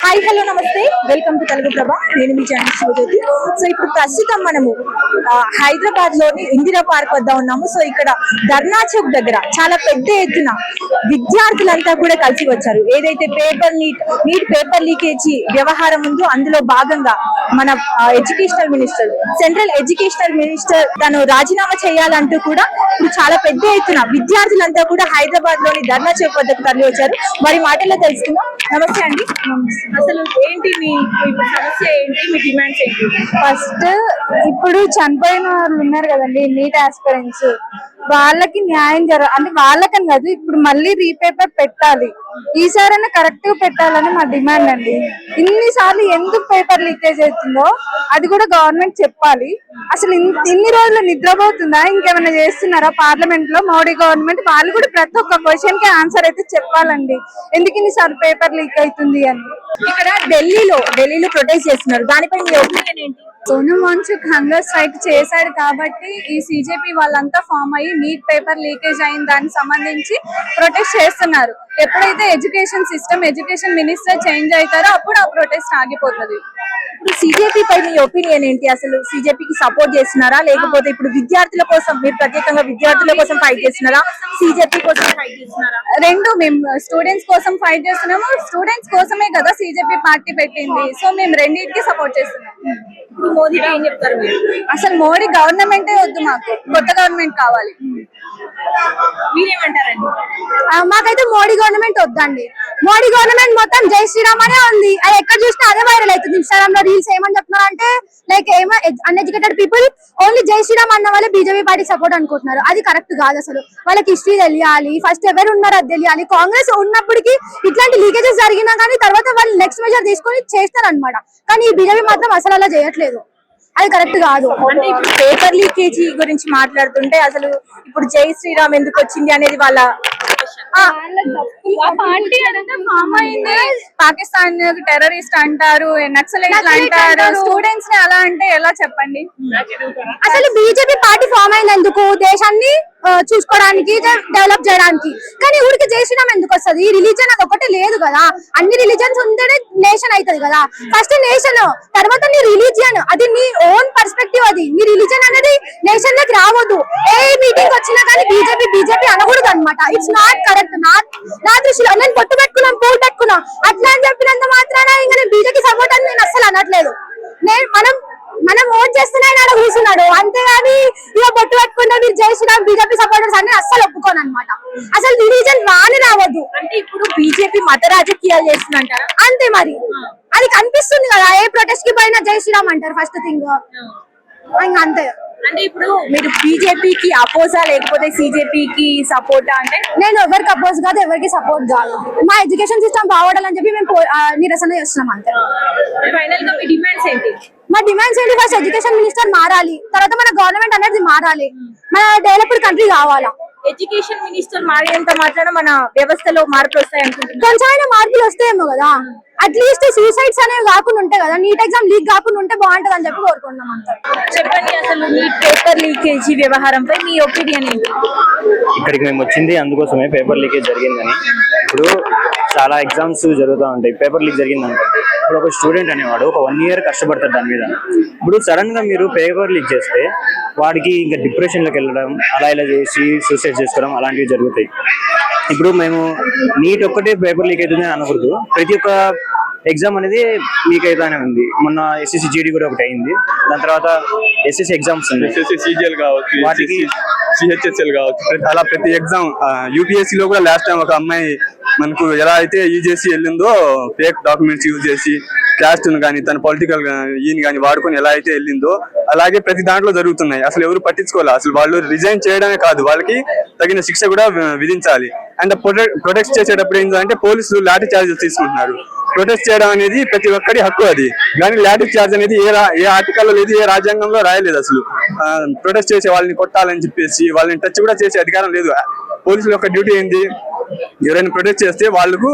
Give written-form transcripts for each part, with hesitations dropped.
Hi hello నమస్తే welcome to Telugu ప్రభ. నేను మీ channel Shivajyothi. So ఇప్పుడు ప్రస్తుతం మనము హైదరాబాద్ లోని ఇందిరా పార్క్ వద్ద ఉన్నాము. సో ఇక్కడ ధర్నా చౌక్ దగ్గర చాలా పెద్ద ఎత్తున విద్యార్థులంతా కూడా కలిసి వచ్చారు. ఏదైతే నీట్ పేపర్ లీకేజీ వ్యవహారం ఉందో అందులో భాగంగా మన educational minister, central educational minister తను రాజీనామా చేయాలంటూ కూడా ఇప్పుడు చాలా పెద్ద ఎత్తున విద్యార్థులంతా కూడా హైదరాబాద్ లోని ధర్నా చౌక్ వద్దకు తరలి వచ్చారు. వారి మాటల్లో తెలుసుకుందాం. నమస్తే అండి. అసలు ఏంటి మీ సమస్య ఏంటి, మీ డిమాండ్స్ ఏంటి? ఫస్ట్ ఇప్పుడు చనిపోయిన వాళ్ళు ఉన్నారు కదండి నీట్ ఆస్పిరెంట్స్, వాళ్ళకి న్యాయం అంటే వాళ్ళకని కాదు, ఇప్పుడు మళ్ళీ రీపేపర్ పెట్టాలి. ఈసారైనా కరెక్ట్ గా పెట్టాలని మా డిమాండ్ అండి. ఇన్నిసార్లు ఎందుకు పేపర్ లీకేజ్ అవుతుందో అది కూడా గవర్నమెంట్ చెప్పాలి. అసలు ఇన్ని రోజులు నిద్రపోతుందా, ఇంకేమైనా చేస్తున్నారా? పార్లమెంట్ లో మోడీ గవర్నమెంట్ వాళ్ళు కూడా ప్రతి ఒక్క క్వశ్చన్ కి ఆన్సర్ అయితే చెప్పాలండి. ఎందుకు ఇన్నిసార్లు పేపర్ లీక్ అవుతుంది అని. ఇక్కడ ఢిల్లీలో ప్రొటెస్ట్ చేస్తున్నారు, దానిపై మీ ఒపీనియన్ ఏంటి? సోనమ్ వాంగ్చుక్ హంగర్ స్ట్రైక్ చేశాడు కాబట్టి ఈ సిజేపీ వాళ్ళంతా ఫామ్ అయ్యి నీట్ పేపర్ లీకేజ్ అయిన దానికి సంబంధించి ప్రొటెస్ట్ చేస్తున్నారు. ఎప్పుడైతే ఎడ్యుకేషన్ మినిస్టర్ చేంజ్ అవుతారో అప్పుడు ఆ ప్రొటెస్ట్ ఆగిపోతుంది. ఇప్పుడు సిజేపీ పై మీ ఒపీనియన్ ఏంటి? అసలు సిజేపీకి సపోర్ట్ చేస్తున్నారా, లేకపోతే ఇప్పుడు విద్యార్థుల కోసం మీరు ప్రత్యేకంగా విద్యార్థుల కోసం ఫైట్ చేస్తున్నారా, సిజేపీ కోసం ఫైట్ చేస్తున్నారా? రెండు, మేము స్టూడెంట్స్ కోసం ఫైట్ చేస్తున్నాము. స్టూడెంట్స్ కోసమే కదా సిజేపీ పార్టీ పెట్టింది. సో మేము రెండింటికి సపోర్ట్ చేస్తున్నాం. ఇప్పుడు మోదీకి ఏం చెప్తారు మీరు? అసలు మోడీ గవర్నమెంటే వద్దు, మాకు కొత్త గవర్నమెంట్ కావాలి. మీరేమంటారండి? మాకైతే మోడీ గవర్నమెంట్ వద్దండి. మోడీ గవర్నమెంట్ మొత్తం జై శ్రీరామ్ అనే ఉంది. అది ఎక్కడ చూసినా అదే వైరల్ అవుతుంది. ఇన్స్టాగ్రామ్ లో రీల్స్ ఏమని చెప్తున్నారు అంటే, లైక్ అన్ఎడ్యుకేటెడ్ పీపుల్ ఓన్లీ జై శ్రీరామ్ అన్న వాళ్ళే బీజేపీ పార్టీ సపోర్ట్ అనుకుంటున్నారు. అది కరెక్ట్ కాదు. అసలు వాళ్ళకి హిస్టరీ తెలియాలి, ఫస్ట్ ఎవరు ఉన్నారు అది తెలియాలి. కాంగ్రెస్ ఉన్నప్పటికీ ఇట్లాంటి లీకేజెస్ జరిగినా కానీ తర్వాత వాళ్ళు నెక్స్ట్ మెజర్ తీసుకొని చేస్తారు అనమాట. కానీ ఈ బీజేపీ మాత్రం అసలు అలా చేయట్లేదు. అది కరెక్ట్ కాదు. అంటే ఇప్పుడు పేపర్ లీకేజీ గురించి మాట్లాడుతుంటే అసలు ఇప్పుడు జై శ్రీరామ్ ఎందుకు వచ్చింది అనేది వాళ్ళ పార్టీ అనేది ఫామ్ అయింది. పాకిస్తాన్ టెర్రరిస్ట్ అంటారు, నక్సలైట్లు అంటారు. స్టూడెంట్స్ ని అలా అంటే ఎలా చెప్పండి? అసలు బీజేపీ పార్టీ ఫామ్ అయినందుకు దేశాన్ని చూసుకోవడానికి, డెవలప్ చేయడానికి. కానీ ఊరికి జై శ్రీరామ్ ఎందుకు వస్తుంది? ఈ రిలీజన్ అది ఒకటే లేదు కదా. అన్ని రిలీజన్స్ ఉంటేనే నేషన్ అవుతుంది కదా. ఫస్ట్ నేషన్, తర్వాత నీ రిలీజియన్. అది నీ ఓన్ పర్స్పెక్టివ్. అది నీ రిలీజన్ అనేది నేషన్ లోకి రావద్దు. ఏ మీటింగ్ వచ్చినా కానీ బీజేపీ అనకూడదు అనమాట. It's not correct. నా దృష్టిలో నేను పొట్టు పెట్టుకున్నాం, పూలు పెట్టుకున్నాం అట్లా అని చెప్పినంత మాత్రాన ఇంకా నేను బీజేపీ సపోర్ట్ అని నేను అస్సలు అనట్లేదు. మనం ఓట్ చేస్తున్నాడు ఆడ కూర్చున్నాడు, అంతేగాని ఇక బొట్టు పెట్టుకుంటే మీరు జై శ్రీరామ్ బీజేపీ సపోర్టర్స్ అని అస్సలు ఒప్పుకోను అనమాట. అసలు రిలీజన్ రావద్దు. అంటే ఇప్పుడు బీజేపీ మత రాజకీయాలు చేస్తుందంటారా? అంతే మరి. అది కనిపిస్తుంది కదా, ఏ ప్రొటెస్ట్ కి పోయినా జై శ్రీరామ్ అంటారు ఫస్ట్ థింగ్. ఇంకా అంతే. అంటే ఇప్పుడు మీరు బీజేపీకి అపోజా లేకపోతే సిజేపీకి సపోర్టా? అంటే నేను ఎవరికి అపోజ్ కాదు, ఎవరికి సపోర్ట్ కాదు. మా ఎడ్యుకేషన్ సిస్టమ్ బాగుండాలని చెప్పి మేము నిరసన చేస్తున్నాం అంతే. ఫైనల్ గా మీ డిమాండ్స్ ఏంటి? మా డిమాండ్స్ ఏంటి? ఫస్ట్ ఎడ్యుకేషన్ మినిస్టర్ మారాలి, తర్వాత మన గవర్నమెంట్ అనేది మారాలి, మన డెవలప్డ్ కంట్రీ కావాలా. ఎడ్యుకేషన్ మినిస్టర్ మారినంత మాత్రాన మన వ్యవస్థలో మార్పులు వస్తాయి అనుకుంటున్నాను. కొంచెమైనా మార్పులు వస్తాయేమో కదా. అట్లీస్ట్ సూసైడ్స్ అనేవి కాకుండా ఉంటాయి కదా, నీట్ ఎగ్జామ్ లీక్ కాకుండా ఉంటే బాగుంటది అని చెప్పి కోరుకుంటున్నాం అంతే. చెప్పండి, అసలు నీట్ పేపర్ లీకేజీ వ్యవహారంపై మీ ఒపీనియన్ ఏంటి? ఇక్కడికి మేము వచ్చింది అందుకోసమే, పేపర్ లీకేజ్ జరిగిందని. ఇప్పుడు చాలా ఎగ్జామ్స్ జరుగుతూ ఉంటాయి, పేపర్ లీక్ జరిగిందంటే ఇప్పుడు ఒక స్టూడెంట్ అనేవాడు ఒక 1 year కష్టపడతాడు దాని మీద. ఇప్పుడు సడన్ గా మీరు పేపర్ లీక్ చేస్తే వాడికి ఇంకా డిప్రెషన్లోకి వెళ్ళడం, అలా ఇలా చేసి సూసైడ్ చేసుకోవడం అలాంటివి జరుగుతాయి. ఇప్పుడు మేము నీట్ ఒక్కటే పేపర్ లీక్ అవుతుంది అని అనకూడదు, ప్రతి ఒక్క ఎగ్జామ్ అనేది లీక్ అవుతానే ఉంది. మొన్న ఎస్ఎస్సి జీడీ కూడా ఒకటి అయింది, దాని తర్వాత ఎస్ఎస్సి ఎగ్జామ్స్ ఉంది, ఎస్ఎస్సి సిజిఎల్ కావచ్చు, వాటికి సిహెచ్ఎస్ఎల్ కావచ్చు, అలా ప్రతి ఎగ్జామ్. యూపీఎస్సీ లో కూడా లాస్ట్ టైం ఒక అమ్మాయి మనకు ఎలా అయితే యూజేసీ వెళ్ళిందో, ఫేక్ డాక్యుమెంట్స్ యూజ్ చేసి క్యాస్ట్ కానీ తన పొలిటికల్ ఈయన కానీ వాడుకొని ఎలా అయితే వెళ్ళిందో, అలాగే ప్రతి దాంట్లో జరుగుతున్నాయి. అసలు ఎవరు పట్టించుకోవాలి. అసలు వాళ్ళు రిజైన్ చేయడమే కాదు, వాళ్ళకి తగిన శిక్ష కూడా విధించాలి. అండ్ ప్రొటెక్ట్ చేసేటప్పుడు ఏంటంటే పోలీసులు లాఠీ చార్జెస్ తీసుకుంటున్నారు. ప్రొటెస్ట్ చేయడం అనేది ప్రతి ఒక్కరి హక్కు అది, కానీ లాఠీ చార్జ్ అనేది ఏ ఆర్టికల్లో లేదు, ఏ రాజ్యాంగంలో రాయలేదు. అసలు ప్రొటెస్ట్ చేసే వాళ్ళని కొట్టాలని చెప్పేసి వాళ్ళని టచ్ కూడా చేసే అధికారం లేదు. పోలీసుల యొక్క డ్యూటీ ఏంటి? ఎవరైనా ప్రొటెక్ట్ చేస్తే వాళ్ళకు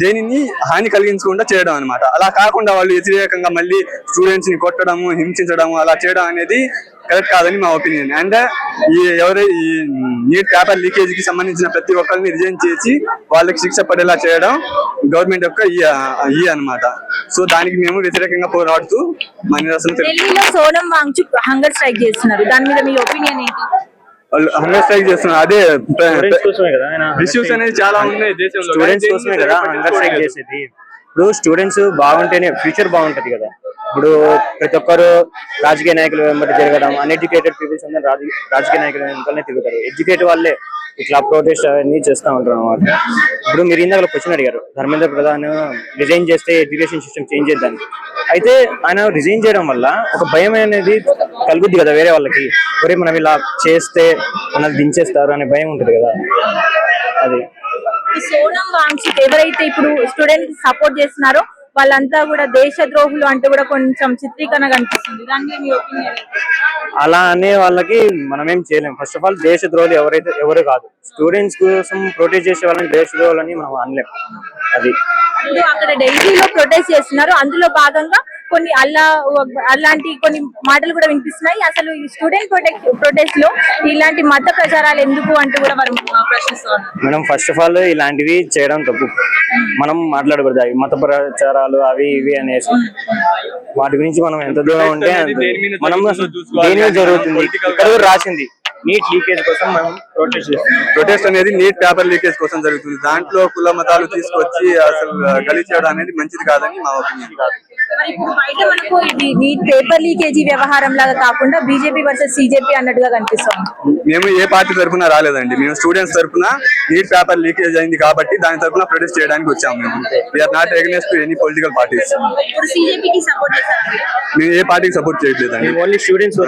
దేనిని హాని కలిగించకుండా చేయడం అనమాట. అలా కాకుండా వాళ్ళు వ్యతిరేకంగా మళ్ళీ స్టూడెంట్స్ ని కొట్టడము, హింసించడము అలా చేయడం అనేది కరెక్ట్ కాదని మా ఒపీనియన్. అండ్ ఈ నీట్ పేపర్ లీకేజ్ కి సంబంధించిన ప్రతి ఒక్కరిని రిజైన్ చేసి వాళ్ళకి శిక్ష పడేలా చేయడం గవర్నమెంట్ యొక్క ఈ అన్నమాట. సో దానికి మేము వ్యతిరేకంగా పోరాడుతూ మా నిరసన ఢిల్లీలో సోనం వాంగ్చుక్ హంగర్ స్ట్రైక్ చేస్తున్నారు, దాని మీద మీ ఒపీనియన్ ఏంటి? హంగర్ స్ట్రైక్ చేస్తున్నారు. అదే స్టూడెంట్స్ కోసమే కదా ఆయన ఇష్యూస్ అనేది చాలా ఉన్నాయి దేశంలో. స్టూడెంట్స్ కోసమే కదా హంగర్ స్ట్రైక్ చేసేది. ఇప్పుడు స్టూడెంట్స్ బాగుంటేనే ఫ్యూచర్ బాగుంటది కదా. ఇప్పుడు ప్రతి ఒక్కరు రాజకీయ నాయకులు వెంబడి తిరగడం, అన్ఎడ్యుకేటెడ్ పీపుల్స్ అందరూ రాజకీయ నాయకులు వెంబడి తిరుగుతారు. ఎడ్యుకేట్ వాళ్ళే ఇట్లా ప్రొటెస్ట్ అవన్నీ చేస్తూ ఉంటారు అన్నమాట. ఇప్పుడు మీరు ఇందాక క్వశ్చన్ అడిగారు, ధర్మేంద్ర ప్రధాన్ రిజైన్ చేస్తే ఎడ్యుకేషన్ సిస్టమ్ చేంజ్ చేద్దాం. అయితే ఆయన రిజైన్ చేయడం వల్ల ఒక భయం అనేది కలుగుద్ది కదా వేరే వాళ్ళకి, ఒరే మనం ఇలా చేస్తే మనల్ని దించేస్తారు అనే భయం ఉంటుంది కదా. అది సోనం వాంగ్చుక్ ఎవరైతే ఇప్పుడు స్టూడెంట్ సపోర్ట్ చేస్తున్నారో వాళ్ళంతా కూడా దేశద్రోహులు అంటే కూడా కొంచెం చిత్రీకరణ కనిపిస్తుంది, దాని మీద మీ ఒపీనియన్? అలా అనే వాళ్ళకి మనం ఏం చేయలేం. ఫస్ట్ ఆఫ్ ఆల్ దేశద్రోహులు ఎవరు కాదు. స్టూడెంట్స్ కోసం ప్రొటెస్ట్ చేసే వాళ్ళని దేశద్రోహులని మనం అనలేం. అది ఇప్పుడు అక్కడ ఢిల్లీలో ప్రొటెస్ట్ చేస్తున్నారు, అందులో భాగంగా కొన్ని అలాంటి కొన్ని మాటలు కూడా వినిపిస్తున్నాయి. అసలు ఈ స్టూడెంట్ ప్రొటెస్ట్ లో ఇలాంటి మత ప్రచారాలు ఎందుకు అంటూ కూడా వారు ప్రశ్నిస్తున్నారు. మేడం ఫస్ట్ ఆఫ్ ఆల్ ఇలాంటివి చేయడం తప్పు. మనం మాట్లాడకూడదు అవి మత ప్రచారాలు అవి ఇవి అనేసి. వాటి గురించి మనం ఎంత దూరం ఉంటే మనం దేని మీద జరుగుతుంది. ఇక్కడ రాసింది నీట్ లీకేజ్ కోసం మనం ప్రొటెస్ట్ చేస్తున్నాం. ప్రొటెస్ట్ అనేది నీట్ పేపర్ లీకేజ్ కోసం జరుగుతుంది. దాంట్లో కుల మతాలు తీసుకొచ్చి అసలు గలీజ్ చేయడం అనేది మంచిది కాదని మా ఒపీనియన్. ఇప్పుడు బయట మనకు ఇది నీట్ పేపర్ లీకేజీ వ్యవహారం లాగా కాకుండా బీజేపీ వర్సెస్ సిజేపీ అన్నట్టుగా కనిపిస్తుంది. మేము ఏ పార్టీ తరఫున రాలేదండి, మేము స్టూడెంట్స్ తరఫున నీట్ పేపర్ లీకేజ్ అయింది కాబట్టి దాని తరఫున ప్రొటెస్ట్ చేయడానికి వచ్చాము. మేము we are not against to any political parties. మేము ఏ పార్టీకి సపోర్ట్ చేయట్లేదండి, ఓన్లీ స్టూడెంట్స్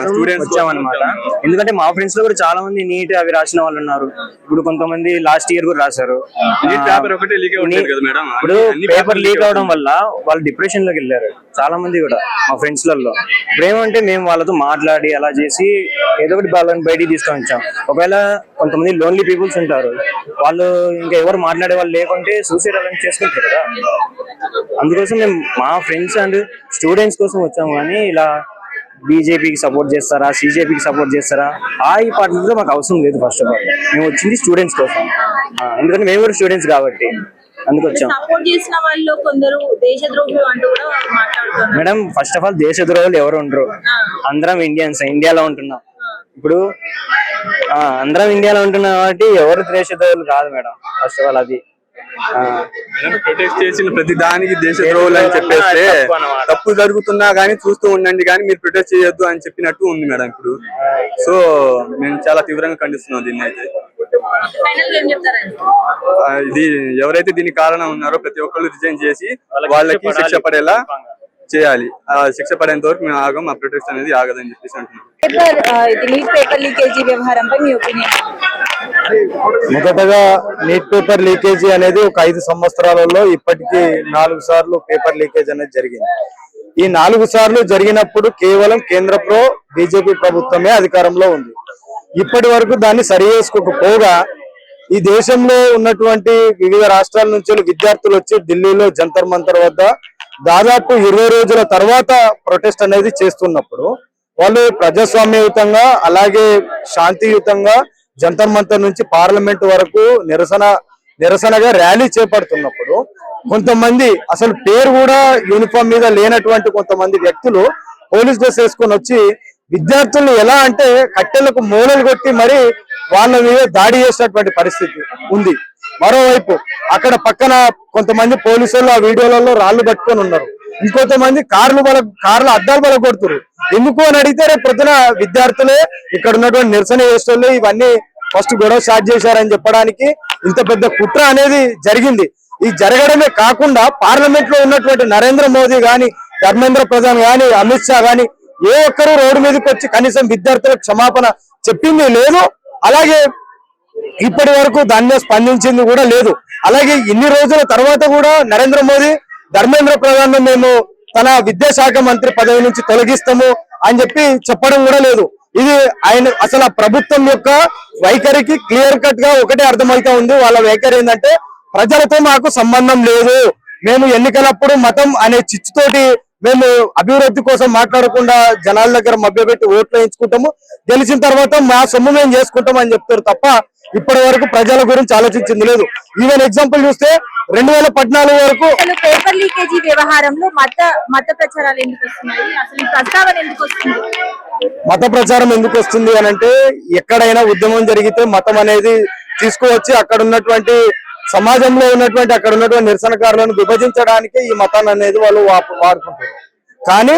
వచ్చామన్నమాట. ఎందుకంటే మా ఫ్రెండ్స్ లో కూడా చాలా మంది నీట్ అవి రాసిన వాళ్ళు ఉన్నారు. ఇప్పుడు కొంతమంది లాస్ట్ ఇయర్ కూడా రాశారు. నీట్ పేపర్ ఒకటే లీక్ అవుతుంది కదా మేడం. ఇప్పుడు పేపర్ లీక్ అవడం వల్ల వాళ్ళు డిప్రెషన్ లోకి వెళ్ళారు చాలా మంది కూడా మా ఫ్రెండ్స్ లలో. ఇప్పుడు ఏమంటే మేము వాళ్ళతో మాట్లాడి అలా చేసి ఏదో ఒకటి వాళ్ళని బయటికి తీసుకొని వచ్చాం. ఒకవేళ కొంతమంది లోన్లీ పీపుల్స్ ఉంటారు, వాళ్ళు ఇంకా ఎవరు మాట్లాడే వాళ్ళు లేకుంటే సూసైడ్ అలా చేసుకుంటారు కదా. అందుకోసం మేము మా ఫ్రెండ్స్ అండ్ స్టూడెంట్స్ కోసం వచ్చాము. కానీ ఇలా బీజేపీకి సపోర్ట్ చేస్తారా సిజేపీకి సపోర్ట్ చేస్తారా ఈ పార్టీలో మాకు అవసరం లేదు. ఫస్ట్ ఆఫ్ ఆల్ మేము వచ్చింది స్టూడెంట్స్ కోసం. ఎందుకంటే మేము కూడా స్టూడెంట్స్ కాబట్టి అందుకు వచ్చాం. సపోర్ట్ చేసిన వాళ్ళు కొందరు దేశద్రోహులు అంటూ కూడా మాట్లాడుతున్నారు. మేడం ఫస్ట్ ఆఫ్ ఆల్ దేశద్రోహులు ఎవరు ఉండరు, అందరం ఇండియన్స్, ఇండియాలో ఉంటున్నాం. ఇప్పుడు అందరం ఇండియాలో ఉంటున్నాం కాబట్టి ఎవరు దేశద్రోహులు కాదు మేడం. ఫస్ట్ ఆఫ్ ఆల్ అది ప్రొటెస్ట్ చేసిన ప్రతి దానికి దేశద్రోహులు అని చెప్పేస్తే తప్పు జరుగుతున్నా గానీ చూస్తూ ఉండండి కానీ మీరు ప్రొటెస్ట్ చేయొద్దు అని చెప్పినట్టు ఉంది మేడం ఇప్పుడు. సో మేము చాలా తీవ్రంగా ఖండిస్తున్నాం దీన్ని. అయితే ఇది ఎవరైతే దీనికి కారణం ఉన్నారో ప్రతి ఒక్కళ్ళు రిజైన్ చేసి వాళ్ళకి శిక్ష పడేలా చేయాలి. ఆ శిక్ష పడేంత వరకు మేము ఆగం, ఆ ప్రొటెస్ట్ అనేది ఆగదని చెప్పేసి అంటున్నాం. నీట్ పేపర్ లీకేజీ వ్యవహారంపై మీ ఒపీనియన్? మొదటగా నీట్ పేపర్ లీకేజీ అనేది ఒక 5 సంవత్సరాలలో ఇప్పటికీ 4 సార్లు పేపర్ లీకేజ్ అనేది జరిగింది. ఈ 4 సార్లు జరిగినప్పుడు కేవలం కేంద్రంలో బీజేపీ ప్రభుత్వమే అధికారంలో ఉంది. ఇప్పటి వరకు దాన్ని సరి చేసుకోకపోగా ఈ దేశంలో ఉన్నటువంటి వివిధ రాష్ట్రాల నుంచి విద్యార్థులు వచ్చి ఢిల్లీలో జంతర్ మంతర్ వద్ద దాదాపు 20 రోజుల తర్వాత ప్రొటెస్ట్ అనేది చేస్తున్నప్పుడు వాళ్ళు ప్రజాస్వామ్యయుతంగా అలాగే శాంతియుతంగా జంతర్ మంతర్ నుంచి పార్లమెంట్ వరకు నిరసనగా ర్యాలీ చేపడుతున్నప్పుడు కొంతమంది అసలు పేరు కూడా యూనిఫామ్ మీద లేనటువంటి కొంతమంది వ్యక్తులు పోలీస్ డ్రెస్ వేసుకొని వచ్చి విద్యార్థులను ఎలా అంటే కట్టెలకు మూలలు కొట్టి మరి వాళ్ళ మీద దాడి చేసినటువంటి పరిస్థితి ఉంది. మరోవైపు అక్కడ పక్కన కొంతమంది పోలీసులు ఆ వీడియోలలో రాళ్లు పట్టుకొని ఉన్నారు. ఇంకొంతమంది కార్ల అద్దాలు బలగొడుతున్నారు. ఎందుకు అని అడిగితే రేపు పొద్దున విద్యార్థులే ఇక్కడ ఉన్నటువంటి నిరసన చేసేవాళ్ళు ఇవన్నీ ఫస్ట్ గొడవ స్టార్ట్ చేశారని చెప్పడానికి ఇంత పెద్ద కుట్ర అనేది జరిగింది. ఇది జరగడమే కాకుండా పార్లమెంట్ లో ఉన్నటువంటి నరేంద్ర మోదీ గాని, ధర్మేంద్ర ప్రధాన్ గాని, అమిత్ షా గాని ఏ ఒక్కరు రోడ్డు మీదకి వచ్చి కనీసం విద్యార్థులకు క్షమాపణ చెప్పింది లేదు. అలాగే ఇప్పటి వరకు దాని మీద స్పందించింది కూడా లేదు. అలాగే ఇన్ని రోజుల తర్వాత కూడా నరేంద్ర మోదీ ధర్మేంద్ర ప్రధాన్ మేము తన విద్యాశాఖ మంత్రి పదవి నుంచి తొలగిస్తాము అని చెప్పడం కూడా లేదు. ఇది ఆయన అసలు ఆ ప్రభుత్వం యొక్క వైఖరికి క్లియర్ కట్ గా ఒకటే అర్థమైతే ఉంది. వాళ్ళ వైఖరి ఏంటంటే ప్రజలతో మాకు సంబంధం లేదు, మేము ఎన్నికలప్పుడు మతం అనే చిచ్చుతోటి మేము అభివృద్ధి కోసం మాట్లాడకుండా జనాల దగ్గర మభ్యపెట్టి ఓట్లు వేయించుకుంటాము, గెలిచిన తర్వాత మా సొమ్ము మేము చేసుకుంటాం అని చెప్తారు తప్ప ఇప్పటి వరకు ప్రజల గురించి ఆలోచించింది లేదు. ఈవెన్ ఎగ్జాంపుల్ చూస్తే 2014 వరకు అసలు పేపర్ లీకేజీ వ్యవహారంలో మత ప్రచారాలు ఎందుకు వస్తున్నాయి, అసలు ఈ ప్రస్తావన ఎందుకు వస్తుంది? మత ప్రచారం ఎందుకు వస్తుంది అని అంటే, ఎక్కడైనా ఉద్యమం జరిగితే మతం అనేది తీసుకువచ్చి అక్కడ ఉన్నటువంటి సమాజంలో ఉన్నటువంటి అక్కడ ఉన్నటువంటి నిరసనకారులను విభజించడానికి ఈ మతాన్ని అనేది వాళ్ళు వాడుకుంటారు. కానీ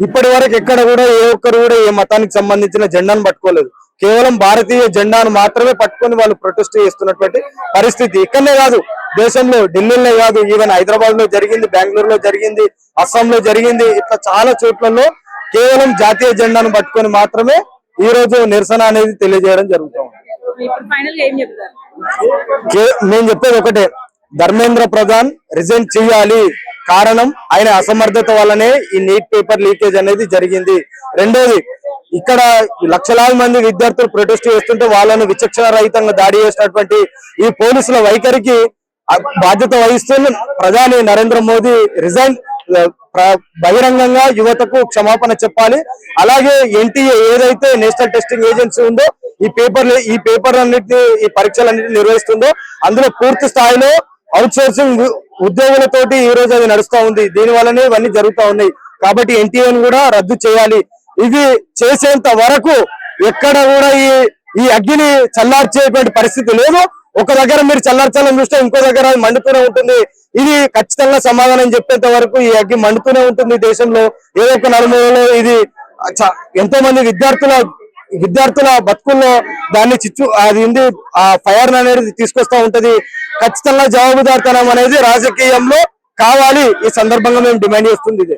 ఇప్పటి వరకు ఎక్కడ కూడా ఏ ఒక్కరు కూడా ఏ మతానికి సంబంధించిన జెండాను పట్టుకోలేదు. కేవలం భారతీయ జెండాను మాత్రమే పట్టుకొని వాళ్ళు ప్రొటెస్ట్ చేస్తున్నటువంటి పరిస్థితి ఇక్కడనే కాదు, దేశంలో ఢిల్లీలో కాదు, ఈవెన్ హైదరాబాద్ లో జరిగింది, బెంగళూరులో జరిగింది, అస్సాంలో జరిగింది. ఇట్లా చాలా చోట్లలో కేవలం జాతీయ జెండాను పట్టుకొని మాత్రమే ఈ రోజు నిరసన అనేది తెలియజేయడం జరుగుతూ ఉంది. ఇప్పుడు ఫైనల్ గా ఏం చెప్తారు? నేను చెప్పేది ఒకటే, ధర్మేంద్ర ప్రధాన్ రిజైన్ చేయాలి. కారణం ఆయన అసమర్థత వల్లనే ఈ నీట్ పేపర్ లీకేజ్ అనేది జరిగింది. రెండోది, ఇక్కడ లక్షలాది మంది విద్యార్థులు ప్రొటెస్ట్ చేస్తుంటే వాళ్ళను విచక్షణ రహితంగా దాడి చేసినటువంటి ఈ పోలీసుల వైఖరికి బాధ్యత వహిస్తున్న ప్రధాని నరేంద్ర మోదీ రిజైన్ బహిరంగంగా యువతకు క్షమాపణ చెప్పాలి. అలాగే ఎన్టీఏ ఏదైతే నేషనల్ టెస్టింగ్ ఏజెన్సీ ఉందో ఈ పేపర్లన్నింటినీ ఈ పరీక్షలన్నింటినీ నిర్వహిస్తుందో అందులో పూర్తి స్థాయిలో అవుట్ సోర్సింగ్ ఉద్యోగులతోటి ఈ రోజు అది నడుస్తా ఉంది. దీని వల్లనే ఇవన్నీ జరుగుతా ఉన్నాయి. కాబట్టి ఎన్టీఏను కూడా రద్దు చేయాలి. ఇది చేసేంత వరకు ఎక్కడ కూడా ఈ అగ్గిని చల్లార్చేటువంటి పరిస్థితి లేదు. ఒక దగ్గర మీరు చల్లార్చాలని చూస్తే ఇంకో దగ్గర అది మండుతూనే ఉంటుంది. ఇది ఖచ్చితంగా సమాధానం చెప్పేంత వరకు ఈ అగ్గి మండుతూనే ఉంటుంది. దేశంలో ఏదో ఒక నలుమూలలో ఇది ఎంతో మంది విద్యార్థుల బతుకుల్లో దాన్ని ఆ ఫైర్ అనేది తీసుకొస్తా ఉంటది. ఖచ్చితంగా జవాబుదారితనం అనేది రాజకీయంలో కావాలి. ఈ సందర్భంగా మేము డిమాండ్ చేస్తుంది ఇదే.